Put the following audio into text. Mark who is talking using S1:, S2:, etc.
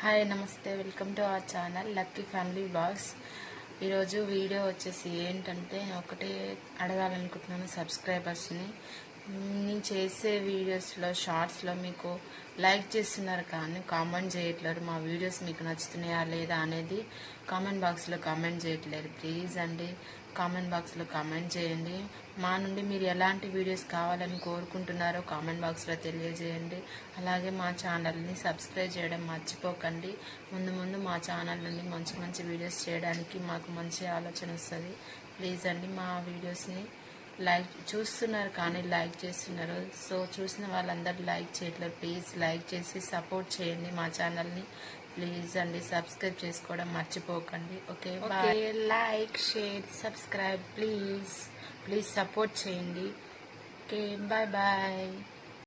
S1: Hi నమస్తే, welcome to our channel lucky family blogs. ఈరోజు video వచ్చేసి ఏంటంటే ఒకటే అడగాలనుకుంటున్నాను సబ్స్క్రైబర్స్ని. నేను చేసే వీడియోస్లో షార్ట్స్లో మీకు లైక్ చేస్తున్నారు కానీ కామెంట్ చేయట్లేదు. మా వీడియోస్ మీకు నచ్చుతున్నాయా లేదా అనేది కామెంట్ బాక్స్లో కామెంట్ చేయట్లేదు. ప్లీజ్ అండి కామెంట్ బాక్స్లో కామెంట్ చేయండి. మా నుండి మీరు ఎలాంటి వీడియోస్ కావాలని కోరుకుంటున్నారో కామెంట్ బాక్స్లో తెలియజేయండి. అలాగే మా ఛానల్ని సబ్స్క్రైబ్ చేయడం మర్చిపోకండి. ముందు మా ఛానల్ నుండి మంచి మంచి వీడియోస్ చేయడానికి మాకు మంచి ఆలోచన వస్తుంది. ప్లీజ్ అండి మా వీడియోస్ని లైక్ చూస్తున్నారు కానీ లైక్ చేస్తున్నారు. సో చూసిన వాళ్ళందరూ లైక్ చేయట్లేదు. ప్లీజ్ లైక్ చేసి సపోర్ట్ చేయండి మా ఛానల్ని. ప్లీజ్ అండి సబ్స్క్రైబ్ చేసుకోవడం మర్చిపోకండి. Okay, like share subscribe please support చేయండి. Okay, bye.